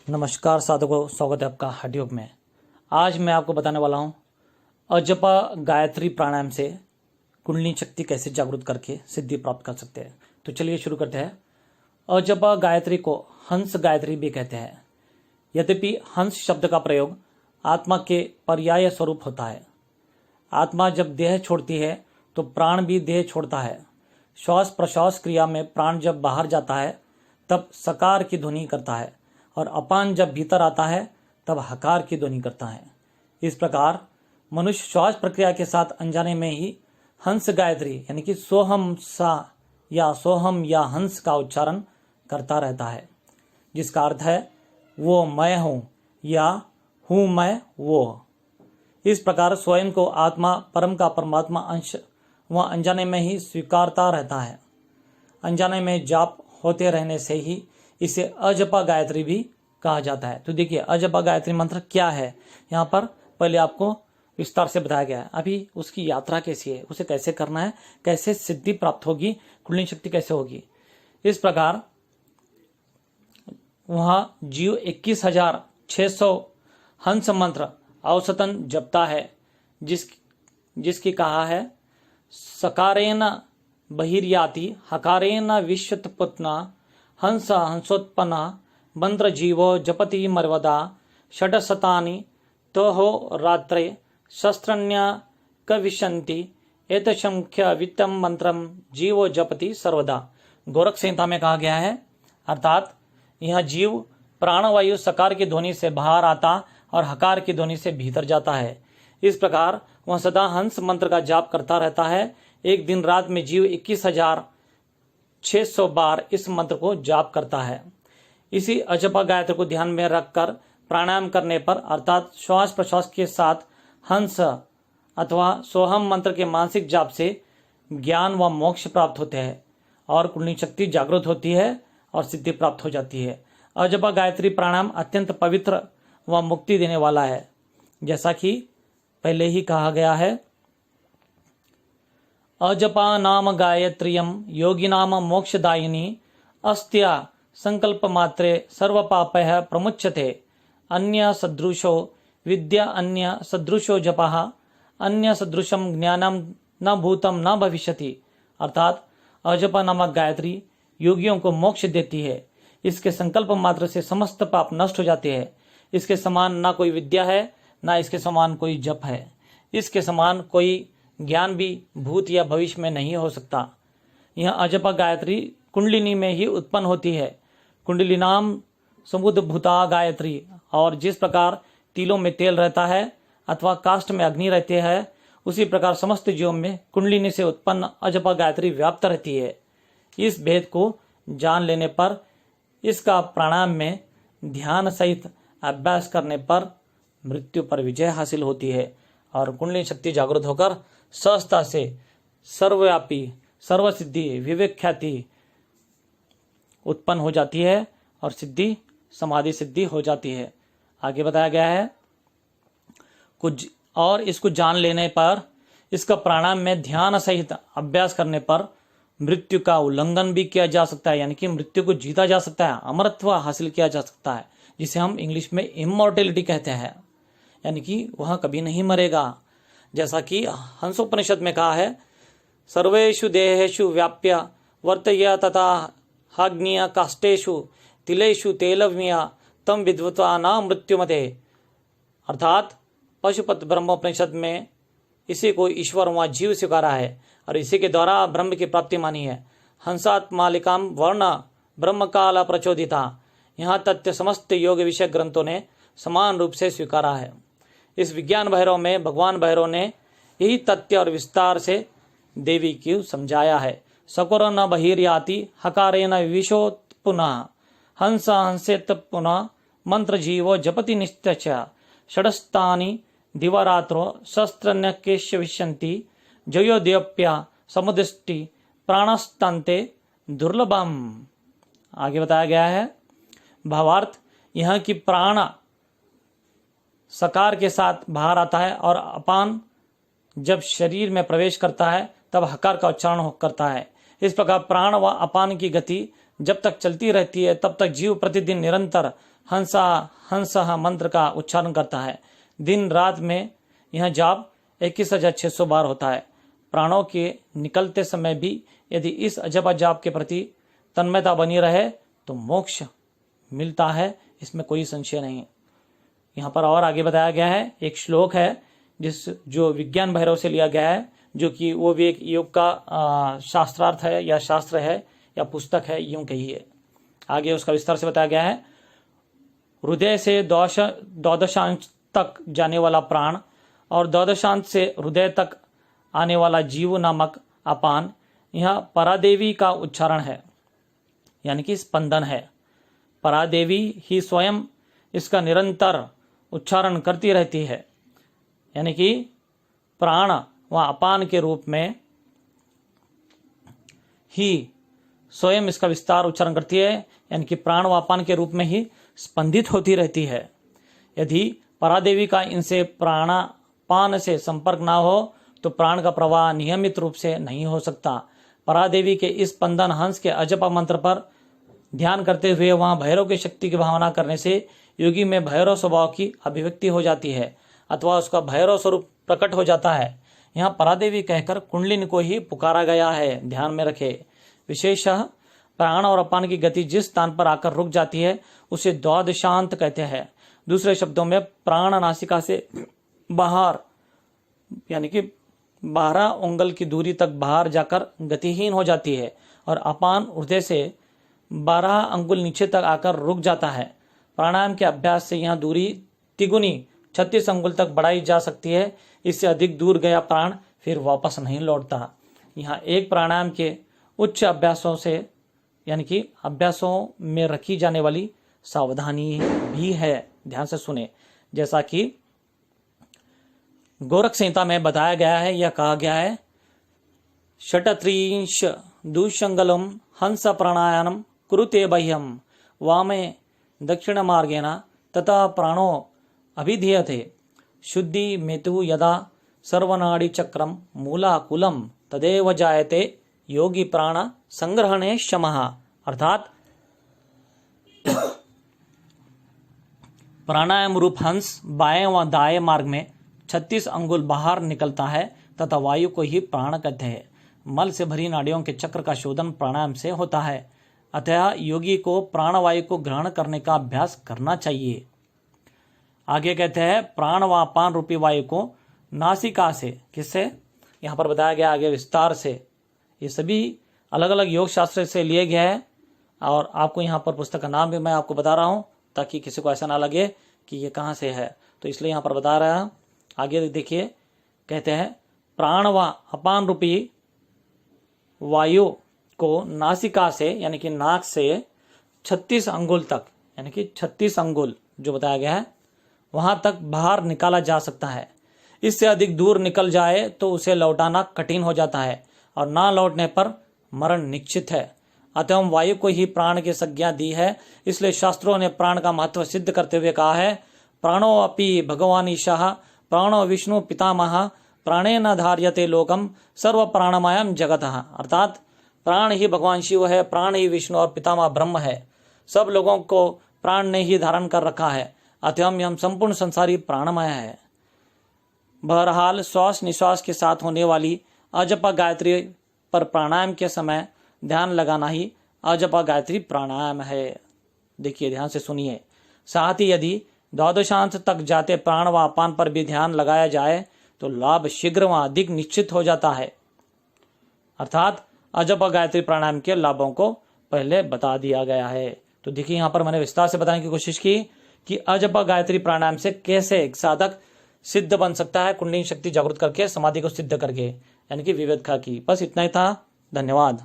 नमस्कार साधकों, स्वागत है आपका हठ योग में। आज मैं आपको बताने वाला हूँ अजपा गायत्री प्राणायाम से कुंडलिनी शक्ति कैसे जागृत करके सिद्धि प्राप्त कर सकते हैं। तो चलिए शुरू करते हैं। अजपा गायत्री को हंस गायत्री भी कहते हैं। यद्यपि हंस शब्द का प्रयोग आत्मा के पर्याय स्वरूप होता है। आत्मा जब देह छोड़ती है तो प्राण भी देह छोड़ता है। श्वास प्रश्वास क्रिया में प्राण जब बाहर जाता है तब सकार की ध्वनि करता है और अपान जब भीतर आता है तब हकार की ध्वनि करता है। इस प्रकार मनुष्य श्वास प्रक्रिया के साथ अनजाने में ही हंस गायत्री यानी कि सोहम सा या सोहम या हंस का उच्चारण करता रहता है, जिसका अर्थ है वो मैं हूँ या हूँ मैं वो। इस प्रकार स्वयं को आत्मा परम का परमात्मा अंश वह अनजाने में ही स्वीकारता रहता है। अनजाने में जाप होते रहने से ही इसे अजपा गायत्री भी कहा जाता है। तो देखिए अजपा गायत्री मंत्र क्या है, यहाँ पर पहले आपको विस्तार से बताया गया है। अभी उसकी यात्रा कैसी है, उसे कैसे करना है, कैसे सिद्धि प्राप्त होगी, कुंडलिनी शक्ति कैसे होगी। इस प्रकार वहाँ जीव 21,600 हंस मंत्र औसतन जपता है, जिसकी कहा है सकारेण बहिर्याति हकारेण विश्वत्पत्ना हंस हंसोत्पन्ना मंत्र जीवो जपति मर्वदा षडशतानि तोहो रात्रे शस्त्रन्या कविशन्ति एतशंख्य वित्तम मंत्रम जीवो जपति सर्वदा। गोरख संहिता में कहा गया है, अर्थात यह जीव प्राणवायु सकार की ध्वनि से बाहर आता और हकार की ध्वनि से भीतर जाता है। इस प्रकार वह सदा हंस मंत्र का जाप करता रहता है। एक दिन रात में जीव 21,600 बार इस मंत्र को जाप करता है। इसी अजपा गायत्री को ध्यान में रखकर प्राणायाम करने पर अर्थात श्वास प्रश्वास के साथ हंस अथवा सोहम मंत्र के मानसिक जाप से ज्ञान व मोक्ष प्राप्त होते हैं और कुंडलिनी शक्ति जागृत होती है और सिद्धि प्राप्त हो जाती है। अजपा गायत्री प्राणायाम अत्यंत पवित्र व मुक्ति देने वाला है, जैसा कि पहले ही कहा गया है। अजपा नाम गायत्रियम योगिनाम मोक्षदायिनी अस्त्या संकल्प मात्रे सर्व पापः प्रमुच्यते अन्य सदृशो विद्या अन्य सदृशो जपः अन्य सदृशम ज्ञानम न भूतम न भविष्यति। अर्थात अजपा नामक गायत्री योगियों को मोक्ष देती है। इसके संकल्प मात्र से समस्त पाप नष्ट हो जाते हैं। इसके समान ना कोई विद्या है, ना इसके समान कोई जप है। इसके समान कोई ज्ञान भी भूत या भविष्य में नहीं हो सकता। यह अजपा गायत्री कुंडलिनी में ही उत्पन्न होती है। कुंडलिनाम समुद्भूता गायत्री। और जिस प्रकार तिलों में तेल रहता है अथवा काष्ठ में अग्नि रहती है, उसी प्रकार समस्त जीवों में कुंडलिनी से उत्पन्न अजपा गायत्री व्याप्त रहती है। इस भेद को जान लेने पर इसका प्राणायाम में ध्यान सहित अभ्यास करने पर मृत्यु पर विजय हासिल होती है और कुंडलिनी शक्ति जागृत होकर सहजता से सर्वव्यापी सर्वसिद्धि विवेक ख्याति उत्पन्न हो जाती है और सिद्धि समाधि सिद्धि हो जाती है। आगे बताया गया है कुछ और इसको जान लेने पर इसका प्राणायाम में ध्यान सहित अभ्यास करने पर मृत्यु का उल्लंघन भी किया जा सकता है, यानी कि मृत्यु को जीता जा सकता है, अमरत्व हासिल किया जा सकता है, जिसे हम इंग्लिश में इमॉर्टेलिटी कहते हैं, यानी कि वह कभी नहीं मरेगा। जैसा कि हंसोपनिषद में कहा है सर्वेषु देहेषु व्याप्य वर्तय तथा हाग्निय काष्ठेषु तिलेषु तेलव्य तम विद्वत्वा न मृत्युमते। अर्थात पशुपत ब्रह्मोपनिषद में इसी को ईश्वर व जीव स्वीकारा है और इसी के द्वारा ब्रह्म की प्राप्ति मानी है। हंसात्मालिकाम वर्ण ब्रह्म काल प्रचोदिता। यहाँ तथ्य समस्त योग विषय ग्रंथों ने समान रूप से स्वीकारा है। इस विज्ञान भैरव में भगवान भैरव ने यही तथ्य और विस्तार से देवी की समझाया है। सकुर न बहिर्याति हकारेण विशोत पुनः हंस हंसेत पुनः मंत्र जीवो जपति निश्चय षडस्तानि दिवारात्रो शस्त्रन्य केशविष्यन्ति जयोद्यप्या समुदृष्टि प्राणस्तान्ते दुर्लभम। आगे बताया गया है भावार्थ यह कि प्राण सकार के साथ बाहर आता है और अपान जब शरीर में प्रवेश करता है तब हकार का उच्चारण करता है। इस प्रकार प्राण व अपान की गति जब तक चलती रहती है तब तक जीव प्रतिदिन निरंतर हंसा हंसः मंत्र का उच्चारण करता है। दिन रात में यह जाप 21,600 बार होता है। प्राणों के निकलते समय भी यदि इस अजप जाप के प्रति तन्मयता बनी रहे तो मोक्ष मिलता है, इसमें कोई संशय नहीं। यहाँ पर और आगे बताया गया है, एक श्लोक है जो विज्ञान भैरव से लिया गया है, जो कि वो भी एक योग का शास्त्रार्थ है या शास्त्र है या पुस्तक है, यूं कहिए। आगे उसका विस्तार से बताया गया है। हृदय से द्वादशांश तक जाने वाला प्राण और द्वादशांश से हृदय तक आने वाला जीव नामक अपान, यह परादेवी का उच्चारण है, यानी कि स्पंदन है। परादेवी ही स्वयं इसका निरंतर उच्चारण करती रहती है, यानी कि प्राण व अपान के रूप में ही स्वयं इसका विस्तार उच्चारण करती है, यानी कि प्राण व अपान के रूप में ही स्पंदित होती रहती है। यदि परादेवी का इनसे प्राणापान से संपर्क ना हो तो प्राण का प्रवाह नियमित रूप से नहीं हो सकता। परादेवी के इस स्पंदन हंस के अजप मंत्र पर ध्यान करते हुए वहां भैरव की शक्ति की भावना करने से योगी में भैरव स्वभाव की अभिव्यक्ति हो जाती है अथवा उसका भैरव स्वरूप प्रकट हो जाता है। यहाँ परादेवी कहकर कुंडलिनी को ही पुकारा गया है, ध्यान में रखे। विशेषतः प्राण और अपान की गति जिस स्थान पर आकर रुक जाती है उसे द्वादशांत कहते हैं। दूसरे शब्दों में प्राण नासिका से बाहर, यानी कि 12 उंगल की दूरी तक बाहर जाकर गतिहीन हो जाती है और अपान हृदय से 12 अंगुल नीचे तक आकर रुक जाता है। प्राणायाम के अभ्यास से यह दूरी तिगुनी 36 अंगुल तक बढ़ाई जा सकती है। इससे अधिक दूर गया प्राण फिर वापस नहीं लौटता। यहाँ एक प्राणायाम के उच्च अभ्यासों से, यानी कि अभ्यासों में रखी जाने वाली सावधानी भी है, ध्यान से सुने। जैसा कि गोरख संहिता में बताया गया है, यह कहा गया है, षट्त्रिंश दुष्यंगलम हंस प्राणायामम कुरुते बाह्यम वामे दक्षिण मार्गेण तथा प्राणो अभिधीयते शुद्धि मेतु यदा सर्वनाड़ी चक्रम मूलाकुलम तदेव जायते योगी प्राण संग्रहणे शमः। अर्थात प्राणायाम रूप हंस बाएं व दाएं मार्ग में 36 अंगुल बाहर निकलता है तथा वायु को ही प्राण कहते हैं। मल से भरी नाड़ियों के चक्र का शोधन प्राणायाम से होता है। अतः योगी को प्राणवायु को ग्रहण करने का अभ्यास करना चाहिए। आगे कहते हैं प्राण व अपान रूपी वायु को नासिका से, किससे, यहाँ पर बताया गया आगे विस्तार से। ये सभी अलग अलग योग शास्त्र से लिए गए हैं और आपको यहाँ पर पुस्तक का नाम भी मैं आपको बता रहा हूँ ताकि किसी को ऐसा ना लगे कि ये कहाँ से है, तो इसलिए यहाँ पर बता रहा हूँ। आगे देखिए, कहते हैं प्राण व अपान रूपी वायु को नासिका से, यानी कि नाक से 36 अंगुल तक, यानी कि 36 अंगुल जो बताया गया है वहां तक बाहर निकाला जा सकता है। इससे अधिक दूर निकल जाए तो उसे लौटाना कठिन हो जाता है और ना लौटने पर मरण निश्चित है। अतः वायु को ही प्राण की संज्ञा दी है। इसलिए शास्त्रों ने प्राण का महत्व सिद्ध करते हुए कहा है, प्राणो अपि भगवान ईशः प्राणो विष्णु पितामह प्राणेन धार्यते लोकम सर्व प्राणमयम जगतः। अर्थात प्राण ही भगवान शिव है, प्राण ही विष्णु और पितामह ब्रह्म है। सब लोगों को प्राण ने ही धारण कर रखा है। अतः हम संपूर्ण संसारी प्राणमय है। बहरहाल श्वास निश्वास के साथ होने वाली अजपा गायत्री पर प्राणायाम के समय ध्यान लगाना ही अजपा गायत्री प्राणायाम है। देखिए, ध्यान से सुनिए। साथ ही यदि द्वादशांश तक जाते प्राण व अपान पर भी ध्यान लगाया जाए तो लाभ शीघ्र व अधिक निश्चित हो जाता है। अर्थात अजपा गायत्री प्राणायाम के लाभों को पहले बता दिया गया है। तो देखिए, यहाँ पर मैंने विस्तार से बताने की कोशिश की कि अजपा गायत्री प्राणायाम से कैसे एक साधक सिद्ध बन सकता है, कुंडलिनी शक्ति जागृत करके, समाधि को सिद्ध करके, यानी कि विवेक की। बस इतना ही था। धन्यवाद।